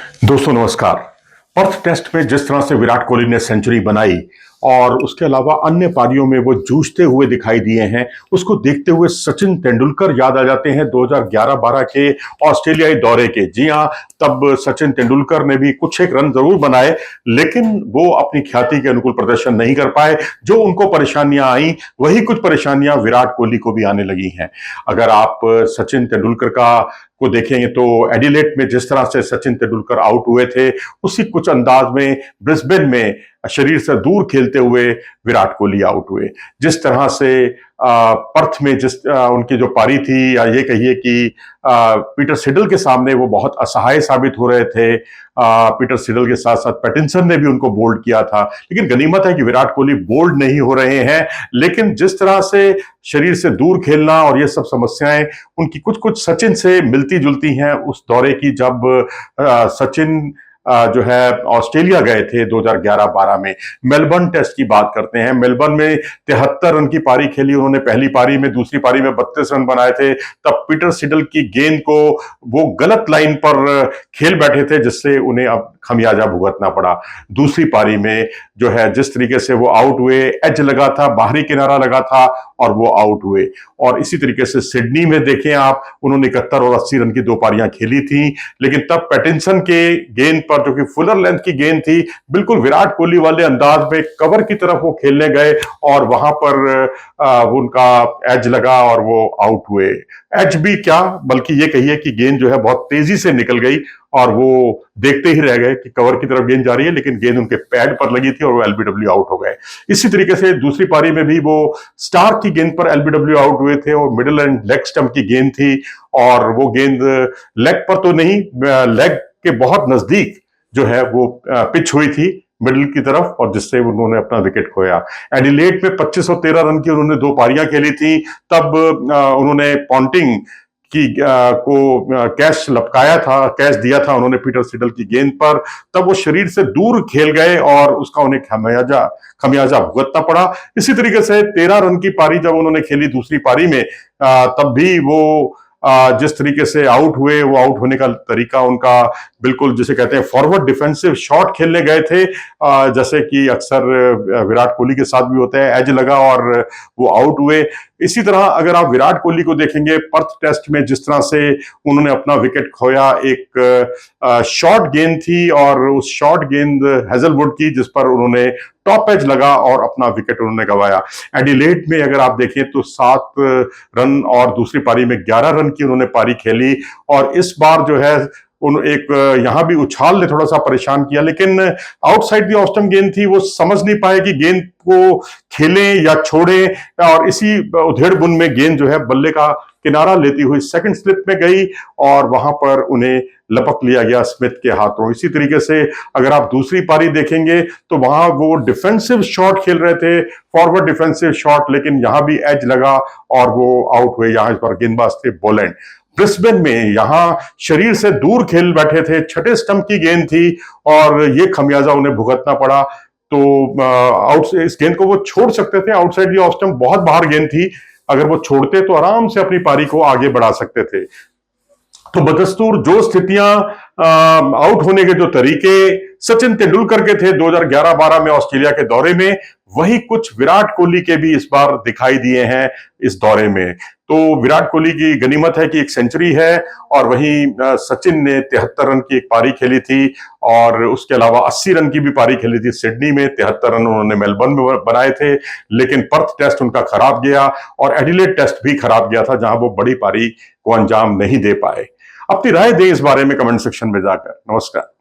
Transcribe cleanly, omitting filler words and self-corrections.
दोस्तों नमस्कार। Perth test में जिस तरह से विराट कोहली ने सेंचुरी बनाई और उसके अलावा अन्य पारियों में वो जूझते हुए दिखाई दिए हैं, उसको देखते हुए सचिन तेंदुलकर याद आ जाते हैं 2011-12 के ऑस्ट्रेलियाई दौरे के। जी हां, तब सचिन तेंदुलकर ने भी कुछ एक रन जरूर बनाए, लेकिन वो अपनी ख्याति के अनुकूल प्रदर्शन नहीं कर पाए। जो उनको परेशानियां आई, वही कुछ परेशानियां विराट कोहली को भी आने लगी हैं। अगर आप सचिन तेंदुलकर को देखेंगे तो एडिलेड में जिस तरह से सचिन तेंदुलकर आउट हुए थे, उसी कुछ अंदाज में ब्रिस्बेन में शरीर से दूर खेलते हुए विराट कोहली आउट हुए। जिस तरह से पर्थ में उनकी जो पारी थी, या ये कहिए कि पीटर सिडल के सामने वो बहुत असहाय साबित हो रहे थे। पीटर सिडल के साथ साथ पैटिंसन ने भी उनको बोल्ड किया था, लेकिन गनीमत है कि विराट कोहली बोल्ड नहीं हो रहे हैं। लेकिन जिस तरह से शरीर से दूर खेलना और ये सब समस्याएं उनकी कुछ कुछ सचिन से मिलती जुलती हैं उस दौरे की, जब सचिन जो है ऑस्ट्रेलिया गए थे 2011-12 में। मेलबर्न टेस्ट की बात करते हैं। मेलबर्न में 73 रन की पारी खेली उन्होंने पहली पारी में, दूसरी पारी में 32 रन बनाए थे। तब पीटर सिडल की गेंद को वो गलत लाइन पर खेल बैठे थे, जिससे उन्हें अब खमियाजा भुगतना पड़ा। दूसरी पारी में जो है जिस तरीके से वो आउट हुए, एज लगा था, बाहरी किनारा लगा था और वो आउट हुए। और इसी तरीके से सिडनी में देखें आप, उन्होंने 71 और 80 रन की दो पारियां खेली थी, लेकिन तब पैटिंसन के गेंद पर, जो कि फुलर लेंथ की गेंद थी, बिल्कुल विराट कोहली वाले अंदाज में कवर की तरफ वो खेलने गए और वहां पर उनका एज लगा और वो आउट हुए। एज भी क्या, बल्कि ये कहिए कि गेंद जो है बहुत तेजी से निकल गई और वो देखते ही रह गए कि कवर की तरफ गेंद जा रही है, लेकिन गेंद उनके पैड पर लगी थी और वो एलबीडब्ल्यू आउट हो गए। इसी तरीके से दूसरी पारी में भी वो स्टार्क की गेंद पर एलबीडब्ल्यू आउट हुए थे और मिडिल एंड लेग स्टंप की गेंद थी, और वो गेंद लेग पर तो नहीं, लेग के बहुत नजदीक जो है वो पिच हुई थी मिडिल की तरफ, और जिससे उन्होंने अपना विकेट खोया। एडिलेड में 2513 रन की उन्होंने दो पारियां खेली थी। तब उन्होंने पॉन्टिंग की को कैच लपकाया था, कैच दिया था उन्होंने पीटर सिडल की गेंद पर। तब वो शरीर से दूर खेल गए और उसका उन्हें खमियाजा भुगतना पड़ा। इसी तरीके से 13 रन की पारी जब उन्होंने खेली दूसरी पारी में, तब भी वो जिस तरीके से आउट हुए, वो आउट होने का तरीका उनका बिल्कुल जिसे कहते हैं फॉरवर्ड डिफेंसिव शॉट खेलने गए थे, जैसे कि अक्सर विराट कोहली के साथ भी होता है, एज लगा और वो आउट हुए। इसी तरह अगर आप विराट कोहली को देखेंगे पर्थ टेस्ट में, जिस तरह से उन्होंने अपना विकेट खोया, एक शॉर्ट गेंद थी और उस शॉर्ट गेंद हेजलवुड की, जिस पर उन्होंने टॉप एज लगा और अपना विकेट उन्होंने गंवाया। एडिलेड में अगर आप देखें तो 7 रन और दूसरी पारी में 11 रन की उन्होंने पारी खेली, और इस बार जो है एक यहां भी उछाल ने थोड़ा सा परेशान किया, लेकिन आउटसाइड द ऑफ स्टंप गेंद थी, वो समझ नहीं पाए कि गेंद को खेलें या छोड़ें, और इसी उधेड़ बुन में गेंद जो है बल्ले का किनारा लेती हुई सेकंड स्लिप में गई और वहां पर उन्हें लपक लिया गया स्मिथ के हाथों। इसी तरीके से अगर आप दूसरी पारी देखेंगे तो वहां वो डिफेंसिव शॉट खेल रहे थे, फॉरवर्ड डिफेंसिव शॉट, लेकिन यहां भी एज लगा और वो आउट हुए। यहां इस पर गेंदबाज थे बोलैंड। ब्रिस्बेन में यहां शरीर से दूर खेल बैठे थे, छठे स्टंप की गेंद थी और ये खमियाजा उन्हें भुगतना पड़ा। तो आउट इस गेंद को वो छोड़ सकते थे, आउटसाइड द ऑफ स्टंप बहुत बाहर गेंद थी, अगर वो छोड़ते तो आराम से अपनी पारी को आगे बढ़ा सकते थे। तो बदस्तूर जो स्थितियां, आउट होने के जो तरीके सचिन तेंदुलकर के थे 2011-12 में ऑस्ट्रेलिया के दौरे में, वही कुछ विराट कोहली के भी इस बार दिखाई दिए हैं इस दौरे में। तो विराट कोहली की गनीमत है कि एक सेंचुरी है, और वहीं सचिन ने 73 रन की एक पारी खेली थी, और उसके अलावा 80 रन की भी पारी खेली थी सिडनी में। 73 रन उन्होंने मेलबर्न में बनाए थे, लेकिन पर्थ टेस्ट उनका खराब गया और एडिलेड टेस्ट भी खराब गया था, जहां वो बड़ी पारी को अंजाम नहीं दे पाए। अपनी राय दें इस बारे में कमेंट सेक्शन में जाकर। नमस्कार।